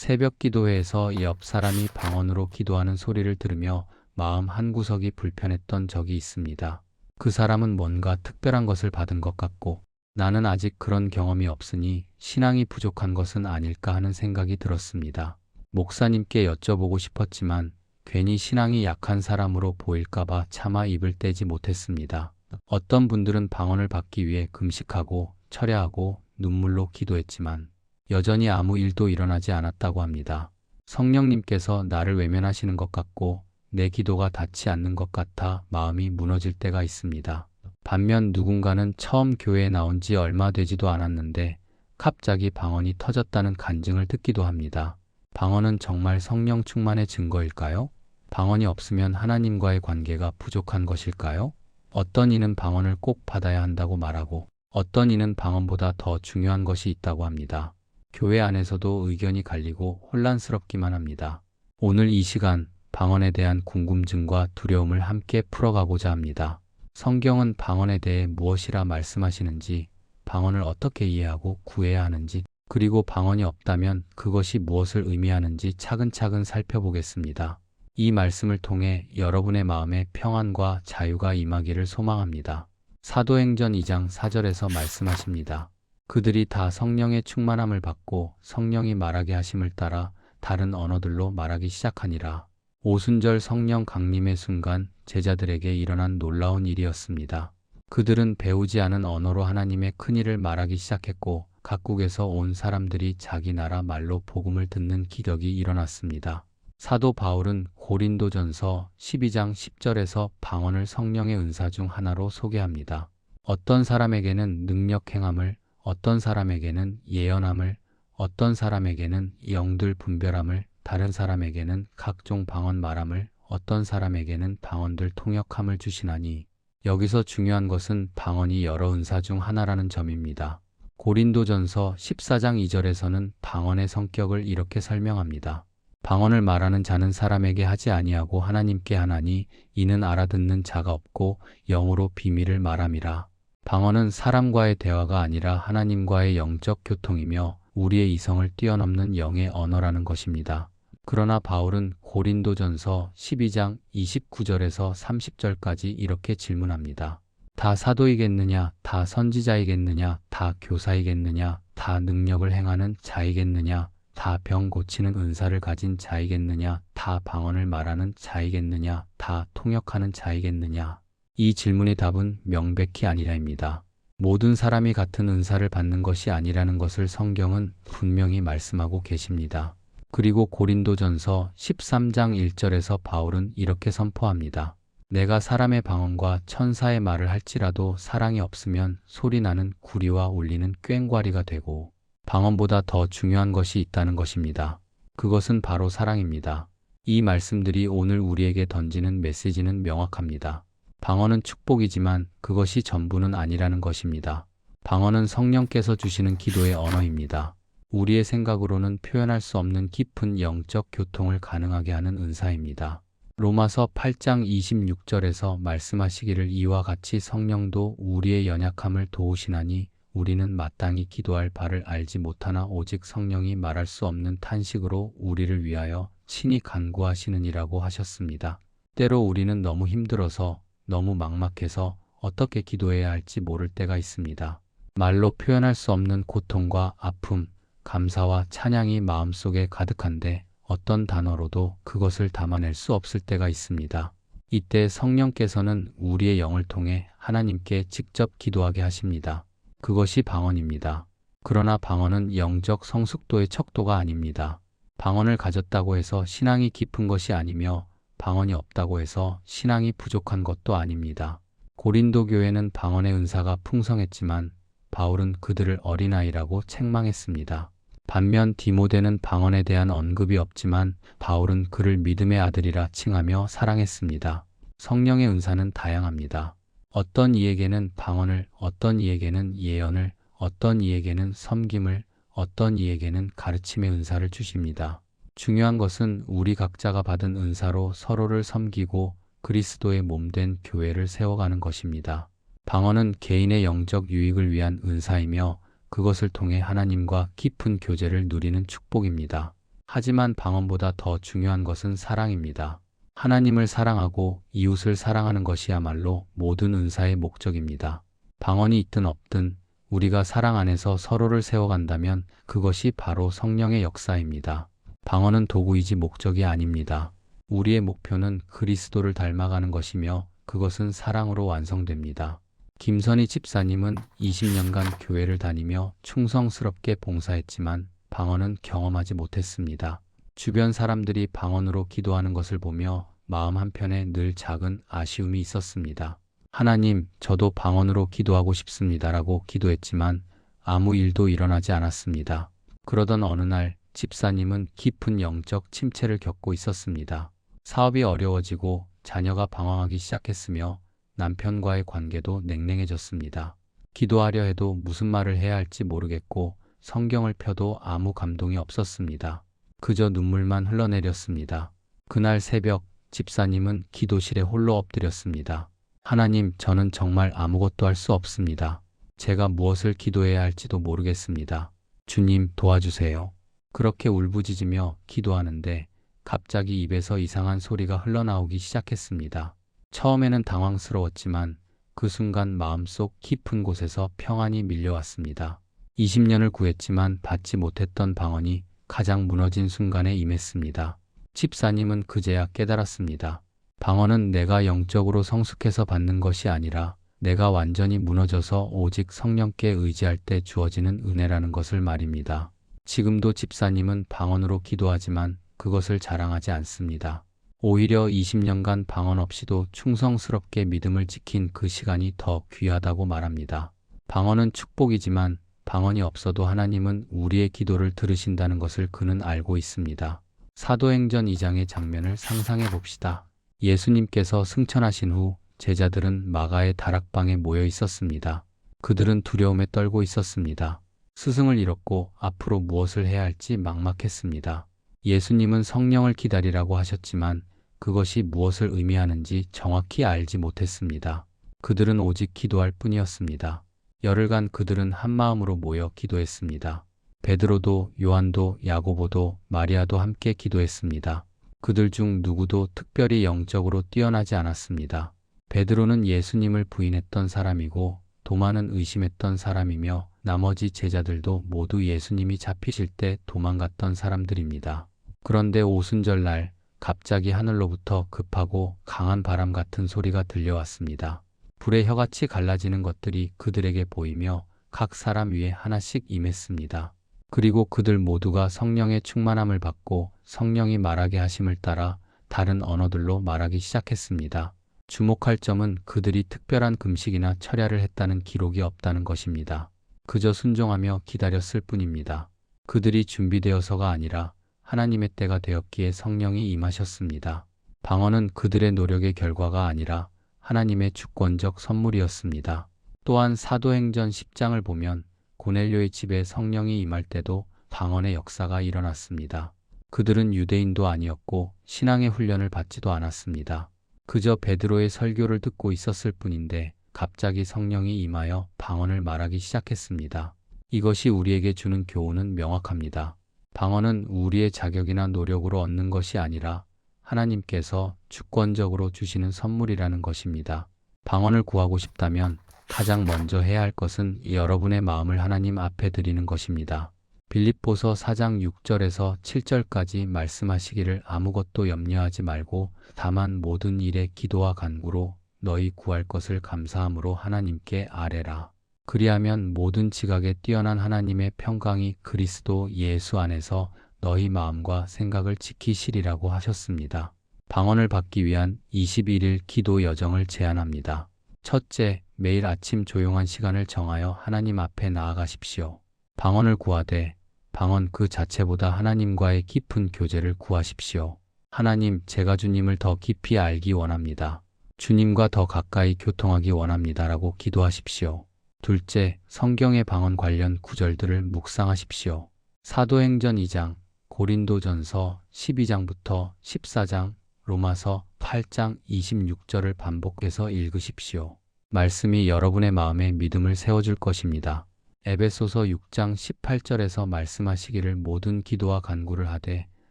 새벽 기도회에서 옆 사람이 방언으로 기도하는 소리를 들으며 마음 한구석이 불편했던 적이 있습니다. 그 사람은 뭔가 특별한 것을 받은 것 같고 나는 아직 그런 경험이 없으니 신앙이 부족한 것은 아닐까 하는 생각이 들었습니다. 목사님께 여쭤보고 싶었지만 괜히 신앙이 약한 사람으로 보일까봐 차마 입을 떼지 못했습니다. 어떤 분들은 방언을 받기 위해 금식하고 철야하고 눈물로 기도했지만 여전히 아무 일도 일어나지 않았다고 합니다. 성령님께서 나를 외면하시는 것 같고 내 기도가 닿지 않는 것 같아 마음이 무너질 때가 있습니다. 반면 누군가는 처음 교회에 나온 지 얼마 되지도 않았는데 갑자기 방언이 터졌다는 간증을 듣기도 합니다. 방언은 정말 성령 충만의 증거일까요? 방언이 없으면 하나님과의 관계가 부족한 것일까요? 어떤 이는 방언을 꼭 받아야 한다고 말하고 어떤 이는 방언보다 더 중요한 것이 있다고 합니다. 교회 안에서도 의견이 갈리고 혼란스럽기만 합니다. 오늘 이 시간 방언에 대한 궁금증과 두려움을 함께 풀어가고자 합니다. 성경은 방언에 대해 무엇이라 말씀하시는지, 방언을 어떻게 이해하고 구해야 하는지, 그리고 방언이 없다면 그것이 무엇을 의미하는지 차근차근 살펴보겠습니다. 이 말씀을 통해 여러분의 마음에 평안과 자유가 임하기를 소망합니다. 사도행전 2장 4절에서 말씀하십니다. 그들이 다 성령의 충만함을 받고 성령이 말하게 하심을 따라 다른 언어들로 말하기 시작하니라. 오순절 성령 강림의 순간 제자들에게 일어난 놀라운 일이었습니다. 그들은 배우지 않은 언어로 하나님의 큰일을 말하기 시작했고 각국에서 온 사람들이 자기 나라 말로 복음을 듣는 기적이 일어났습니다. 사도 바울은 고린도전서 12장 10절에서 방언을 성령의 은사 중 하나로 소개합니다. 어떤 사람에게는 능력 행함을, 어떤 사람에게는 예언함을, 어떤 사람에게는 영들 분별함을, 다른 사람에게는 각종 방언 말함을, 어떤 사람에게는 방언들 통역함을 주시나니. 여기서 중요한 것은 방언이 여러 은사 중 하나라는 점입니다. 고린도전서 14장 2절에서는 방언의 성격을 이렇게 설명합니다. 방언을 말하는 자는 사람에게 하지 아니하고 하나님께 하나니 이는 알아듣는 자가 없고 영으로 비밀을 말함이라. 방언은 사람과의 대화가 아니라 하나님과의 영적 교통이며 우리의 이성을 뛰어넘는 영의 언어라는 것입니다. 그러나 바울은 고린도전서 12장 29절에서 30절까지 이렇게 질문합니다. 다 사도이겠느냐? 다 선지자이겠느냐? 다 교사이겠느냐? 다 능력을 행하는 자이겠느냐? 다 병 고치는 은사를 가진 자이겠느냐? 다 방언을 말하는 자이겠느냐? 다 통역하는 자이겠느냐? 이 질문의 답은 명백히 아니라입니다. 모든 사람이 같은 은사를 받는 것이 아니라는 것을 성경은 분명히 말씀하고 계십니다. 그리고 고린도전서 13장 1절에서 바울은 이렇게 선포합니다. 내가 사람의 방언과 천사의 말을 할지라도 사랑이 없으면 소리나는 구리와 울리는 꽹과리가 되고 방언보다 더 중요한 것이 있다는 것입니다. 그것은 바로 사랑입니다. 이 말씀들이 오늘 우리에게 던지는 메시지는 명확합니다. 방언은 축복이지만 그것이 전부는 아니라는 것입니다. 방언은 성령께서 주시는 기도의 언어입니다. 우리의 생각으로는 표현할 수 없는 깊은 영적 교통을 가능하게 하는 은사입니다. 로마서 8장 26절에서 말씀하시기를 이와 같이 성령도 우리의 연약함을 도우시나니 우리는 마땅히 기도할 바를 알지 못하나 오직 성령이 말할 수 없는 탄식으로 우리를 위하여 친히 간구하시느니라고 하셨습니다. 때로 우리는 너무 힘들어서 너무 막막해서 어떻게 기도해야 할지 모를 때가 있습니다. 말로 표현할 수 없는 고통과 아픔, 감사와 찬양이 마음속에 가득한데 어떤 단어로도 그것을 담아낼 수 없을 때가 있습니다. 이때 성령께서는 우리의 영을 통해 하나님께 직접 기도하게 하십니다. 그것이 방언입니다. 그러나 방언은 영적 성숙도의 척도가 아닙니다. 방언을 가졌다고 해서 신앙이 깊은 것이 아니며 방언이 없다고 해서 신앙이 부족한 것도 아닙니다. 고린도 교회는 방언의 은사가 풍성했지만 바울은 그들을 어린아이라고 책망했습니다. 반면 디모데는 방언에 대한 언급이 없지만 바울은 그를 믿음의 아들이라 칭하며 사랑했습니다. 성령의 은사는 다양합니다. 어떤 이에게는 방언을, 어떤 이에게는 예언을, 어떤 이에게는 섬김을, 어떤 이에게는 가르침의 은사를 주십니다. 중요한 것은 우리 각자가 받은 은사로 서로를 섬기고 그리스도의 몸된 교회를 세워가는 것입니다. 방언은 개인의 영적 유익을 위한 은사이며 그것을 통해 하나님과 깊은 교제를 누리는 축복입니다. 하지만 방언보다 더 중요한 것은 사랑입니다. 하나님을 사랑하고 이웃을 사랑하는 것이야말로 모든 은사의 목적입니다. 방언이 있든 없든 우리가 사랑 안에서 서로를 세워간다면 그것이 바로 성령의 역사입니다. 방언은 도구이지 목적이 아닙니다. 우리의 목표는 그리스도를 닮아가는 것이며 그것은 사랑으로 완성됩니다. 김선희 집사님은 20년간 교회를 다니며 충성스럽게 봉사했지만 방언은 경험하지 못했습니다. 주변 사람들이 방언으로 기도하는 것을 보며 마음 한편에 늘 작은 아쉬움이 있었습니다. 하나님, 저도 방언으로 기도하고 싶습니다라고 기도했지만 아무 일도 일어나지 않았습니다. 그러던 어느 날 집사님은 깊은 영적 침체를 겪고 있었습니다. 사업이 어려워지고 자녀가 방황하기 시작했으며 남편과의 관계도 냉랭해졌습니다. 기도하려 해도 무슨 말을 해야 할지 모르겠고 성경을 펴도 아무 감동이 없었습니다. 그저 눈물만 흘러내렸습니다. 그날 새벽 집사님은 기도실에 홀로 엎드렸습니다. 하나님, 저는 정말 아무것도 할 수 없습니다. 제가 무엇을 기도해야 할지도 모르겠습니다. 주님, 도와주세요. 그렇게 울부짖으며 기도하는데 갑자기 입에서 이상한 소리가 흘러나오기 시작했습니다. 처음에는 당황스러웠지만 그 순간 마음속 깊은 곳에서 평안이 밀려왔습니다. 20년을 구했지만 받지 못했던 방언이 가장 무너진 순간에 임했습니다. 집사님은 그제야 깨달았습니다. 방언은 내가 영적으로 성숙해서 받는 것이 아니라 내가 완전히 무너져서 오직 성령께 의지할 때 주어지는 은혜라는 것을 말입니다. 지금도 집사님은 방언으로 기도하지만 그것을 자랑하지 않습니다. 오히려 20년간 방언 없이도 충성스럽게 믿음을 지킨 그 시간이 더 귀하다고 말합니다. 방언은 축복이지만 방언이 없어도 하나님은 우리의 기도를 들으신다는 것을 그는 알고 있습니다. 사도행전 2장의 장면을 상상해 봅시다. 예수님께서 승천하신 후 제자들은 마가의 다락방에 모여 있었습니다. 그들은 두려움에 떨고 있었습니다. 스승을 잃었고 앞으로 무엇을 해야 할지 막막했습니다. 예수님은 성령을 기다리라고 하셨지만 그것이 무엇을 의미하는지 정확히 알지 못했습니다. 그들은 오직 기도할 뿐이었습니다. 열흘간 그들은 한마음으로 모여 기도했습니다. 베드로도 요한도 야고보도 마리아도 함께 기도했습니다. 그들 중 누구도 특별히 영적으로 뛰어나지 않았습니다. 베드로는 예수님을 부인했던 사람이고 도마는 의심했던 사람이며 나머지 제자들도 모두 예수님이 잡히실 때 도망갔던 사람들입니다. 그런데 오순절날 갑자기 하늘로부터 급하고 강한 바람 같은 소리가 들려왔습니다. 불의 혀같이 갈라지는 것들이 그들에게 보이며 각 사람 위에 하나씩 임했습니다. 그리고 그들 모두가 성령의 충만함을 받고 성령이 말하게 하심을 따라 다른 언어들로 말하기 시작했습니다. 주목할 점은 그들이 특별한 금식이나 철야를 했다는 기록이 없다는 것입니다. 그저 순종하며 기다렸을 뿐입니다. 그들이 준비되어서가 아니라 하나님의 때가 되었기에 성령이 임하셨습니다. 방언은 그들의 노력의 결과가 아니라 하나님의 주권적 선물이었습니다. 또한 사도행전 10장을 보면 고넬료의 집에 성령이 임할 때도 방언의 역사가 일어났습니다. 그들은 유대인도 아니었고 신앙의 훈련을 받지도 않았습니다. 그저 베드로의 설교를 듣고 있었을 뿐인데 갑자기 성령이 임하여 방언을 말하기 시작했습니다. 이것이 우리에게 주는 교훈은 명확합니다. 방언은 우리의 자격이나 노력으로 얻는 것이 아니라 하나님께서 주권적으로 주시는 선물이라는 것입니다. 방언을 구하고 싶다면 가장 먼저 해야 할 것은 여러분의 마음을 하나님 앞에 드리는 것입니다. 빌립보서 4장 6절에서 7절까지 말씀하시기를 아무것도 염려하지 말고 다만 모든 일에 기도와 간구로 너희 구할 것을 감사함으로 하나님께 아뢰라. 그리하면 모든 지각에 뛰어난 하나님의 평강이 그리스도 예수 안에서 너희 마음과 생각을 지키시리라고 하셨습니다. 방언을 받기 위한 21일 기도 여정을 제안합니다. 첫째, 매일 아침 조용한 시간을 정하여 하나님 앞에 나아가십시오. 방언을 구하되 방언 그 자체보다 하나님과의 깊은 교제를 구하십시오. 하나님, 제가 주님을 더 깊이 알기 원합니다. 주님과 더 가까이 교통하기 원합니다라고 기도하십시오. 둘째, 성경의 방언 관련 구절들을 묵상하십시오. 사도행전 2장, 고린도전서 12장부터 14장, 로마서 8장 26절을 반복해서 읽으십시오. 말씀이 여러분의 마음에 믿음을 세워줄 것입니다. 에베소서 6장 18절에서 말씀하시기를 모든 기도와 간구를 하되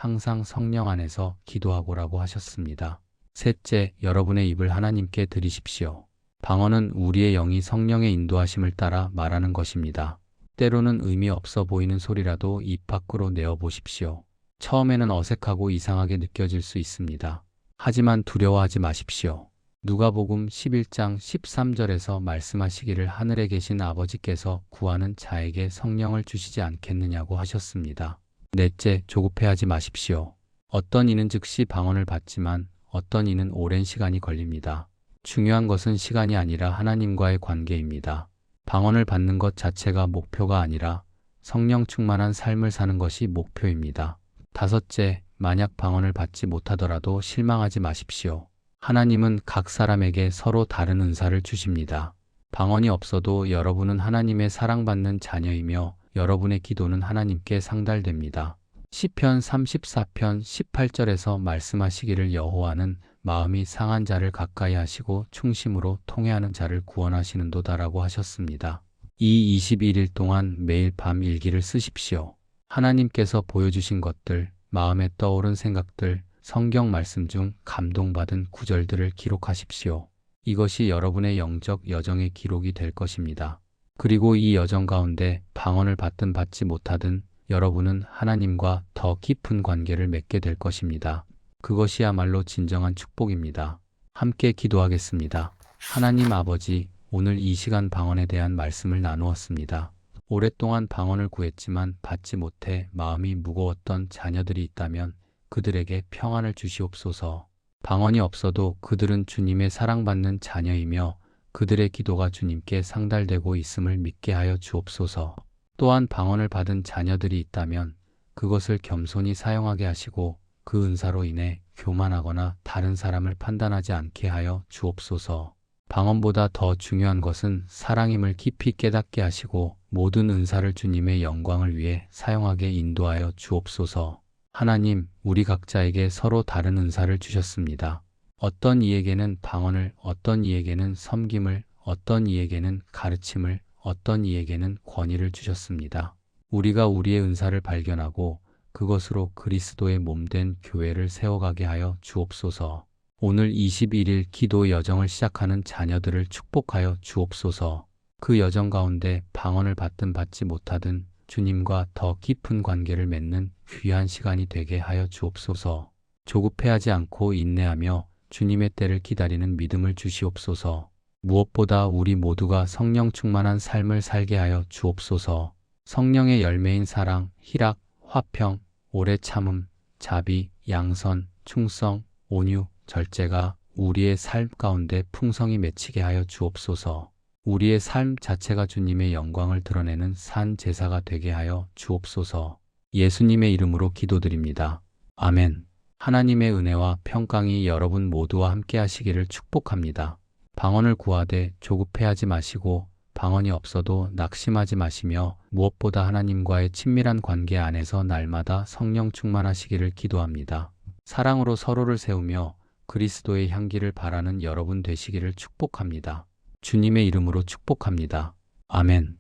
항상 성령 안에서 기도하고라고 하셨습니다. 셋째, 여러분의 입을 하나님께 드리십시오. 방언은 우리의 영이 성령의 인도하심을 따라 말하는 것입니다. 때로는 의미 없어 보이는 소리라도 입 밖으로 내어 보십시오. 처음에는 어색하고 이상하게 느껴질 수 있습니다. 하지만 두려워하지 마십시오. 누가복음 11장 13절에서 말씀하시기를 하늘에 계신 아버지께서 구하는 자에게 성령을 주시지 않겠느냐고 하셨습니다. 넷째, 조급해하지 마십시오. 어떤 이는 즉시 방언을 받지만 어떤 이는 오랜 시간이 걸립니다. 중요한 것은 시간이 아니라 하나님과의 관계입니다. 방언을 받는 것 자체가 목표가 아니라 성령 충만한 삶을 사는 것이 목표입니다. 다섯째, 만약 방언을 받지 못하더라도 실망하지 마십시오. 하나님은 각 사람에게 서로 다른 은사를 주십니다. 방언이 없어도 여러분은 하나님의 사랑받는 자녀이며 여러분의 기도는 하나님께 상달됩니다. 시편 34편 18절에서 말씀하시기를 여호와는 마음이 상한 자를 가까이 하시고 충심으로 통회하는 자를 구원하시는도다라고 하셨습니다. 이 21일 동안 매일 밤 일기를 쓰십시오. 하나님께서 보여주신 것들, 마음에 떠오른 생각들, 성경 말씀 중 감동받은 구절들을 기록하십시오. 이것이 여러분의 영적 여정의 기록이 될 것입니다. 그리고 이 여정 가운데 방언을 받든 받지 못하든 여러분은 하나님과 더 깊은 관계를 맺게 될 것입니다. 그것이야말로 진정한 축복입니다. 함께 기도하겠습니다. 하나님 아버지, 오늘 이 시간 방언에 대한 말씀을 나누었습니다. 오랫동안 방언을 구했지만 받지 못해 마음이 무거웠던 자녀들이 있다면 그들에게 평안을 주시옵소서. 방언이 없어도 그들은 주님의 사랑받는 자녀이며 그들의 기도가 주님께 상달되고 있음을 믿게 하여 주옵소서. 또한 방언을 받은 자녀들이 있다면 그것을 겸손히 사용하게 하시고 그 은사로 인해 교만하거나 다른 사람을 판단하지 않게 하여 주옵소서. 방언보다 더 중요한 것은 사랑임을 깊이 깨닫게 하시고 모든 은사를 주님의 영광을 위해 사용하게 인도하여 주옵소서. 하나님, 우리 각자에게 서로 다른 은사를 주셨습니다. 어떤 이에게는 방언을, 어떤 이에게는 섬김을, 어떤 이에게는 가르침을, 어떤 이에게는 권위를 주셨습니다. 우리가 우리의 은사를 발견하고 그것으로 그리스도의 몸된 교회를 세워가게 하여 주옵소서. 오늘 21일 기도 여정을 시작하는 자녀들을 축복하여 주옵소서. 그 여정 가운데 방언을 받든 받지 못하든 주님과 더 깊은 관계를 맺는 귀한 시간이 되게 하여 주옵소서. 조급해하지 않고 인내하며 주님의 때를 기다리는 믿음을 주시옵소서. 무엇보다 우리 모두가 성령 충만한 삶을 살게 하여 주옵소서. 성령의 열매인 사랑, 희락, 화평, 오래 참음, 자비, 양선, 충성, 온유, 절제가 우리의 삶 가운데 풍성히 맺히게 하여 주옵소서. 우리의 삶 자체가 주님의 영광을 드러내는 산 제사가 되게 하여 주옵소서. 예수님의 이름으로 기도드립니다. 아멘. 하나님의 은혜와 평강이 여러분 모두와 함께 하시기를 축복합니다. 방언을 구하되 조급해하지 마시고 방언이 없어도 낙심하지 마시며 무엇보다 하나님과의 친밀한 관계 안에서 날마다 성령 충만하시기를 기도합니다. 사랑으로 서로를 세우며 그리스도의 향기를 바라는 여러분 되시기를 축복합니다. 주님의 이름으로 축복합니다. 아멘.